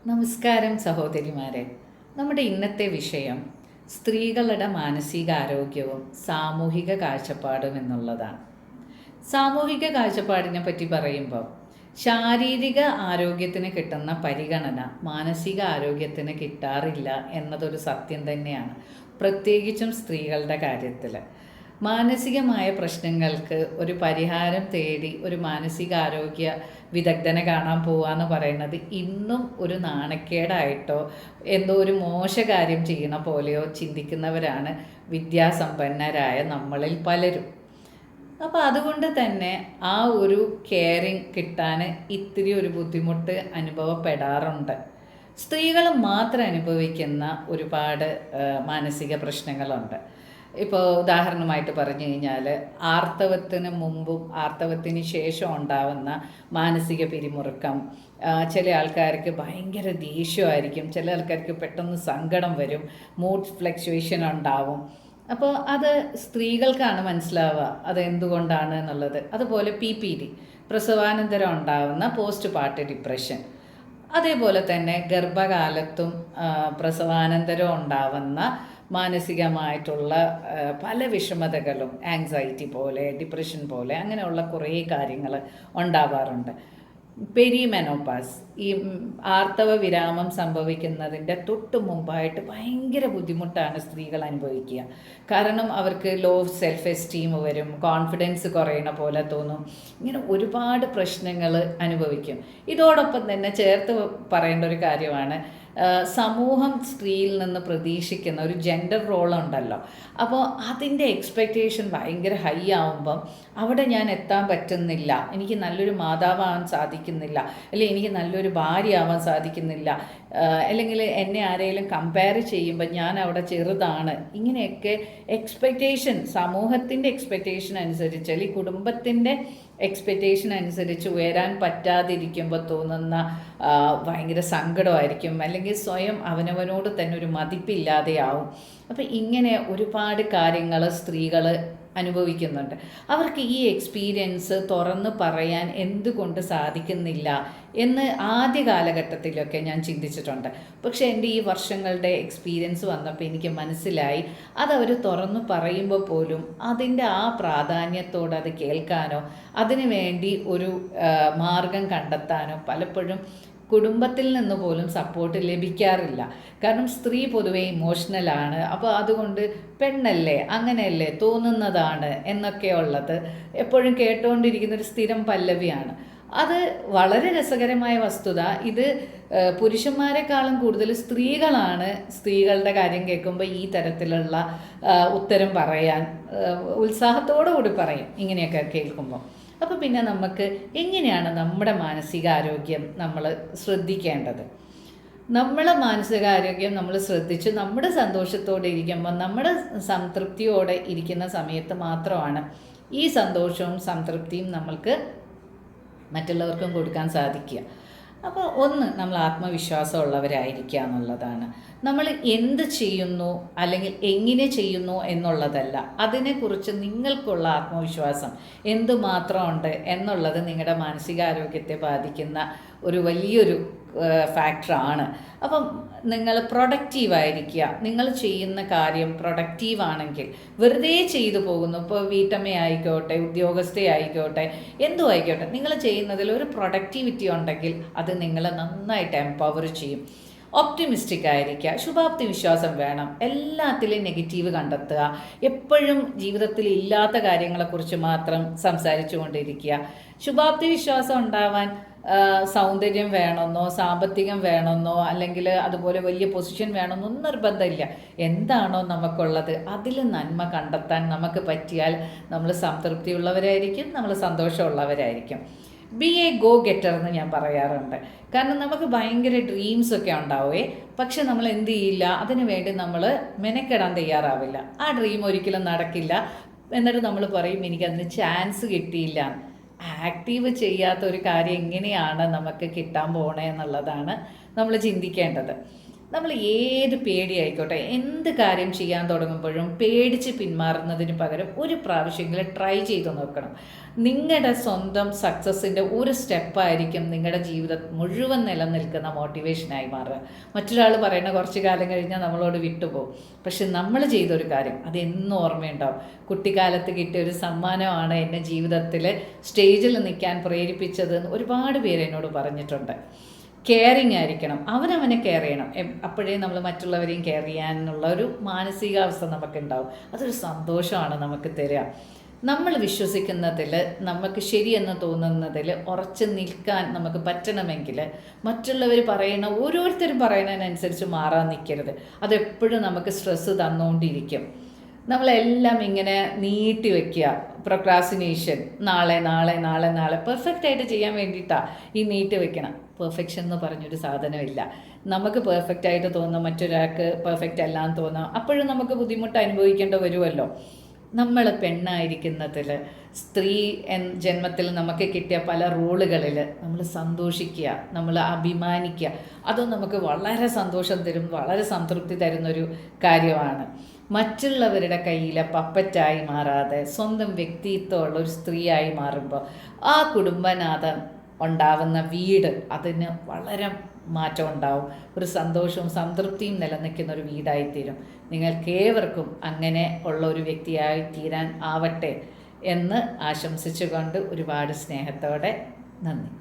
നമസ്കാരം സഹോദരിമാരെ. നമ്മുടെ ഇന്നത്തെ വിഷയം സ്ത്രീകളുടെ മാനസികാരോഗ്യവും സാമൂഹിക കാഴ്ചപ്പാടും എന്നുള്ളതാണ്. സാമൂഹിക കാഴ്ചപ്പാടിനെ പറ്റി പറയുമ്പോൾ ശാരീരിക ആരോഗ്യത്തിന് കിട്ടുന്ന പരിഗണന മാനസിക ആരോഗ്യത്തിന് കിട്ടാറില്ല എന്നതൊരു സത്യം തന്നെയാണ്, പ്രത്യേകിച്ചും സ്ത്രീകളുടെ കാര്യത്തിൽ. മാനസികമായ പ്രശ്നങ്ങൾക്ക് ഒരു പരിഹാരം തേടി ഒരു മാനസികാരോഗ്യ വിദഗ്ധനെ കാണാൻ പോവാന്ന് പറയുന്നത് ഇന്നും ഒരു നാണക്കേടായിട്ടോ എന്തോ ഒരു മോശകാര്യം ചെയ്യണ പോലെയോ ചിന്തിക്കുന്നവരാണ് വിദ്യാസമ്പന്നരായ നമ്മളിൽ പലരും. അപ്പോൾ അതുകൊണ്ട് തന്നെ ആ ഒരു കെയറിങ് കിട്ടാൻ ഇത്തിരി ഒരു ബുദ്ധിമുട്ട് അനുഭവപ്പെടാറുണ്ട്. സ്ത്രീകൾ മാത്രം അനുഭവിക്കുന്ന ഒരുപാട് മാനസിക പ്രശ്നങ്ങളുണ്ട്. ഇപ്പോൾ ഉദാഹരണമായിട്ട് പറഞ്ഞു കഴിഞ്ഞാൽ ആർത്തവത്തിന് മുമ്പും ആർത്തവത്തിന് ശേഷം ഉണ്ടാവുന്ന മാനസിക പിരിമുറുക്കം, ചില ആൾക്കാർക്ക് ഭയങ്കര ദേഷ്യമായിരിക്കും, ചില ആൾക്കാർക്ക് പെട്ടെന്ന് സങ്കടം വരും, മൂഡ് ഫ്ലക്ച്വേഷൻ ഉണ്ടാവും. അപ്പോൾ അത് സ്ത്രീകൾക്കാണ് മനസ്സിലാവുക അത് എന്തുകൊണ്ടാണ് എന്നുള്ളത്. അതുപോലെ PPD, പ്രസവാനന്തരം ഉണ്ടാവുന്ന പോസ്റ്റ് പാർട്ട് ഡിപ്രഷൻ, അതേപോലെ തന്നെ ഗർഭകാലത്തും പ്രസവാനന്തരം ഉണ്ടാവുന്ന മാനസികമായിട്ടുള്ള പല വിഷമതകളും, ആങ്സൈറ്റി പോലെ, ഡിപ്രഷൻ പോലെ, അങ്ങനെയുള്ള കുറേ കാര്യങ്ങൾ ഉണ്ടാവാറുണ്ട്. പെരിമെനോപാസ്, ഈ ആർത്തവ വിരാമം സംഭവിക്കുന്നതിൻ്റെ തൊട്ട് മുമ്പായിട്ട് ഭയങ്കര ബുദ്ധിമുട്ടാണ് സ്ത്രീകൾ അനുഭവിക്കുക. കാരണം അവർക്ക് ലോ സെൽഫ് എസ്റ്റീം വരും, കോൺഫിഡൻസ് കുറയണ പോലെ തോന്നും, ഇങ്ങനെ ഒരുപാട് പ്രശ്നങ്ങൾ അനുഭവിക്കും. ഇതോടൊപ്പം തന്നെ ചേർത്ത് പറയേണ്ട ഒരു കാര്യമാണ്, സമൂഹം സ്ത്രീയിൽ നിന്ന് പ്രതീക്ഷിക്കുന്ന ഒരു ജെൻഡർ റോളുണ്ടല്ലോ. അപ്പോൾ അതിൻ്റെ എക്സ്പെക്റ്റേഷൻ ഭയങ്കര ഹൈ ആവുമ്പം അവിടെ ഞാൻ എത്താൻ പറ്റുന്നില്ല, എനിക്ക് നല്ലൊരു മാതാവാകാൻ സാധിക്കുന്നില്ല, അല്ലെങ്കിൽ എനിക്ക് നല്ലൊരു ഭാര്യ ആവാൻ സാധിക്കുന്നില്ല, അല്ലെങ്കിൽ എന്നെ ആരെങ്കിലും കമ്പയർ ചെയ്യുമ്പോൾ ഞാൻ അവിടെ ചെറുതാണ്, ഇങ്ങനെയൊക്കെ എക്സ്പെക്റ്റേഷൻ, സമൂഹത്തിൻ്റെ എക്സ്പെക്റ്റേഷൻ അനുസരിച്ച് അല്ലെങ്കിൽ കുടുംബത്തിൻ്റെ എക്സ്പെക്റ്റേഷൻ അനുസരിച്ച് ഉയരാൻ പറ്റാതിരിക്കുമ്പോൾ തോന്നുന്ന ഭയങ്കര സങ്കടമായിരിക്കും, അല്ലെങ്കിൽ സ്വയം അവനവനോട് തന്നെ ഒരു മതിപ്പില്ലാതെയാവും. അപ്പോൾ ഇങ്ങനെ ഒരുപാട് കാര്യങ്ങൾ സ്ത്രീകൾ അനുഭവിക്കുന്നുണ്ട്. അവർക്ക് ഈ എക്സ്പീരിയൻസ് തുറന്ന് പറയാൻ എന്തുകൊണ്ട് സാധിക്കുന്നില്ല എന്ന് ആദ്യ കാലഘട്ടത്തിലൊക്കെ ഞാൻ ചിന്തിച്ചിട്ടുണ്ട്. പക്ഷേ എൻ്റെ ഈ വർഷങ്ങളുടെ എക്സ്പീരിയൻസ് വന്നപ്പോൾ എനിക്ക് മനസ്സിലായി, അതവർ തുറന്നു പറയുമ്പോൾ പോലും അതിൻ്റെ ആ പ്രാധാന്യത്തോട് അത് കേൾക്കാനോ അതിനു വേണ്ടി ഒരു മാർഗം കണ്ടെത്താനോ പലപ്പോഴും കുടുംബത്തിൽ നിന്ന് പോലും സപ്പോർട്ട് ലഭിക്കാറില്ല. കാരണം സ്ത്രീ പൊതുവെ ഇമോഷണലാണ്. അപ്പോൾ അതുകൊണ്ട് പെണ്ണല്ലേ, അങ്ങനെയല്ലേ, തോന്നുന്നതാണ് എന്നൊക്കെയുള്ളത് എപ്പോഴും കേട്ടുകൊണ്ടിരിക്കുന്നൊരു സ്ഥിരം പല്ലവിയാണ്. അത് വളരെ രസകരമായ വസ്തുത. ഇത് പുരുഷന്മാരെക്കാളും കൂടുതൽ സ്ത്രീകളാണ് സ്ത്രീകളുടെ കാര്യം കേൾക്കുമ്പോൾ ഈ തരത്തിലുള്ള ഉത്തരം പറയാൻ ഉത്സാഹത്തോടു കൂടി പറയും ഇങ്ങനെയൊക്കെ കേൾക്കുമ്പോൾ. അപ്പോൾ പിന്നെ നമുക്ക് എങ്ങനെയാണ് നമ്മുടെ മാനസികാരോഗ്യം നമ്മൾ ശ്രദ്ധിക്കേണ്ടത്? നമ്മളെ മാനസികാരോഗ്യം നമ്മൾ ശ്രദ്ധിച്ച് നമ്മുടെ സന്തോഷത്തോടെ ഇരിക്കുമ്പോൾ, നമ്മുടെ സംതൃപ്തിയോടെ ഇരിക്കുന്ന സമയത്ത് മാത്രമാണ് ഈ സന്തോഷവും സംതൃപ്തിയും നമ്മൾക്ക് മറ്റുള്ളവർക്കും കൊടുക്കാൻ സാധിക്കുക. അപ്പോൾ ഒന്ന്, നമ്മൾ ആത്മവിശ്വാസമുള്ളവരായിരിക്കുക എന്നുള്ളതാണ്. നമ്മൾ എന്ത് ചെയ്യുന്നു അല്ലെങ്കിൽ എങ്ങനെ ചെയ്യുന്നു എന്നുള്ളതല്ല, അതിനെക്കുറിച്ച് നിങ്ങൾക്കുള്ള ആത്മവിശ്വാസം എന്തുമാത്രമുണ്ട് എന്നുള്ളത് നിങ്ങളുടെ മാനസികാരോഗ്യത്തെ ബാധിക്കുന്ന ഒരു വലിയൊരു ഫാക്ടറാണ്. അപ്പം നിങ്ങൾ പ്രൊഡക്റ്റീവായിരിക്കുക. നിങ്ങൾ ചെയ്യുന്ന കാര്യം പ്രൊഡക്റ്റീവാണെങ്കിൽ, വെറുതെ ചെയ്തു പോകുന്നു, ഇപ്പോൾ വീട്ടമ്മയായിക്കോട്ടെ, ഉദ്യോഗസ്ഥയായിക്കോട്ടെ, എന്തും ആയിക്കോട്ടെ, നിങ്ങൾ ചെയ്യുന്നതിൽ ഒരു പ്രൊഡക്ടിവിറ്റി ഉണ്ടെങ്കിൽ അത് നിങ്ങളെ നന്നായിട്ട് എംപവർ ചെയ്യും. ഒപ്റ്റിമിസ്റ്റിക് ആയിരിക്കുക, ശുഭാപ്തി വിശ്വാസം വേണം, എല്ലാത്തിലും നെഗറ്റീവ് കണ്ടെത്തുക, എപ്പോഴും ജീവിതത്തിൽ ഇല്ലാത്ത കാര്യങ്ങളെക്കുറിച്ച് മാത്രം സംസാരിച്ചു കൊണ്ടിരിക്കുക. ശുഭാപ്തി വിശ്വാസം ഉണ്ടാവാൻ സൗന്ദര്യം വേണമെന്നോ സാമ്പത്തികം വേണമെന്നോ അല്ലെങ്കിൽ അതുപോലെ വലിയ പൊസിഷൻ വേണമെന്നൊന്നും നിർബന്ധമില്ല. എന്താണോ നമുക്കുള്ളത് അതിൽ നന്മ കണ്ടെത്താൻ നമുക്ക് പറ്റിയാൽ നമ്മൾ സംതൃപ്തിയുള്ളവരായിരിക്കും, നമ്മൾ സന്തോഷമുള്ളവരായിരിക്കും. ബി എ ഗോ ഗെറ്റർ എന്ന് ഞാൻ പറയാറുണ്ട്. കാരണം നമുക്ക് ഭയങ്കര ഡ്രീംസൊക്കെ ഉണ്ടാവേ, പക്ഷെ നമ്മൾ എന്ത് ചെയ്യില്ല, അതിനു വേണ്ടി നമ്മൾ മെനക്കെടാൻ തയ്യാറാവില്ല. ആ ഡ്രീം ഒരിക്കലും നടക്കില്ല. എന്നിട്ട് നമ്മൾ പറയും എനിക്കതിന് ചാൻസ് കിട്ടിയില്ല. ആക്റ്റീവ് ചെയ്യാത്ത ഒരു കാര്യം എങ്ങനെയാണ് നമുക്ക് കിട്ടാൻ പോണേ എന്നുള്ളതാണ് നമ്മൾ ചിന്തിക്കേണ്ടത്. നമ്മൾ ഏത് പേടിയായിക്കോട്ടെ, എന്ത് കാര്യം ചെയ്യാൻ തുടങ്ങുമ്പോഴും പേടിച്ച് പിന്മാറുന്നതിന് പകരം ഒരു പ്രാവശ്യമെങ്കിലും ട്രൈ ചെയ്ത് നോക്കണം. നിങ്ങളുടെ സ്വന്തം സക്സസ്സിൻ്റെ ഒരു സ്റ്റെപ്പായിരിക്കും നിങ്ങളുടെ ജീവിതം മുഴുവൻ നിലനിൽക്കുന്ന മോട്ടിവേഷനായി മാറുക. മറ്റൊരാൾ പറയുന്ന കുറച്ച് കാലം കഴിഞ്ഞാൽ നമ്മളോട് വിട്ടുപോകും. പക്ഷെ നമ്മൾ ചെയ്തൊരു കാര്യം അതെന്നും ഓർമ്മയുണ്ടാവും. കുട്ടിക്കാലത്ത് കിട്ടിയ ഒരു സമ്മാനമാണ് എന്നെ ജീവിതത്തിൽ സ്റ്റേജിൽ നിൽക്കാൻ പ്രേരിപ്പിച്ചതെന്ന് ഒരുപാട് പേര് എന്നോട് പറഞ്ഞിട്ടുണ്ട്. കെയറിങ് ആയിരിക്കണം, അവനവനെ കെയർ ചെയ്യണം. അപ്പോഴേ നമ്മൾ മറ്റുള്ളവരെയും കെയർ ചെയ്യാനുള്ള ഒരു മാനസികാവസ്ഥ നമുക്കുണ്ടാവും. അതൊരു സന്തോഷമാണ് നമുക്ക് തരിക. നമ്മൾ വിശ്വസിക്കുന്നതിൽ, നമുക്ക് ശരിയെന്ന് തോന്നുന്നതിൽ ഉറച്ചു നിൽക്കാൻ നമുക്ക് പറ്റണമെങ്കിൽ മറ്റുള്ളവർ ഓരോരുത്തരും പറയുന്നതിനനുസരിച്ച് മാറാൻ നിൽക്കരുത്. അതെപ്പോഴും നമുക്ക് സ്ട്രെസ്സ് തന്നുകൊണ്ടിരിക്കും. നമ്മളെല്ലാം ഇങ്ങനെ നീട്ടി വയ്ക്കുക, പ്രൊക്രാസിനേഷൻ, നാളെ നാളെ നാളെ നാളെ പെർഫെക്റ്റായിട്ട് ചെയ്യാൻ വേണ്ടിയിട്ടാണ് ഈ നീട്ടി വയ്ക്കണം. പെർഫെക്ഷൻ എന്ന് പറഞ്ഞൊരു സാധനമില്ല. നമുക്ക് പെർഫെക്റ്റായിട്ട് തോന്നുന്ന മറ്റൊരാൾക്ക് പെർഫെക്റ്റ് അല്ല എന്ന് തോന്നാം. അപ്പോഴും നമുക്ക് ബുദ്ധിമുട്ട് അനുഭവിക്കേണ്ടി വരുമല്ലോ. നമ്മൾ പെണ്ണായിരിക്കുന്നതിൽ, സ്ത്രീ ജന്മത്തിൽ നമുക്ക് കിട്ടിയ പല റോളുകളിൽ നമ്മൾ സന്തോഷിക്കുക, നമ്മൾ അഭിമാനിക്കുക. അതും നമുക്ക് വളരെ സന്തോഷം തരും, വളരെ സംതൃപ്തി തരുന്നൊരു കാര്യമാണ്. മറ്റുള്ളവരുടെ കയ്യിലെ പപ്പറ്റായി മാറാതെ സ്വന്തം വ്യക്തിത്വമുള്ള ഒരു സ്ത്രീയായി മാറുമ്പോൾ ആ കുടുംബനാഥൻ ഉണ്ടാവുന്ന വീട്, അതിന് വളരെ മാറ്റം ഉണ്ടാവും. ഒരു സന്തോഷവും സംതൃപ്തിയും നിലനിൽക്കുന്ന ഒരു വീടായിത്തീരും. നിങ്ങൾക്കേവർക്കും അങ്ങനെ ഉള്ള ഒരു വ്യക്തിയായി തീരാൻ ആവട്ടെ എന്ന് ആശംസിച്ചുകൊണ്ട് ഒരുപാട് സ്നേഹത്തോടെ നന്ദി.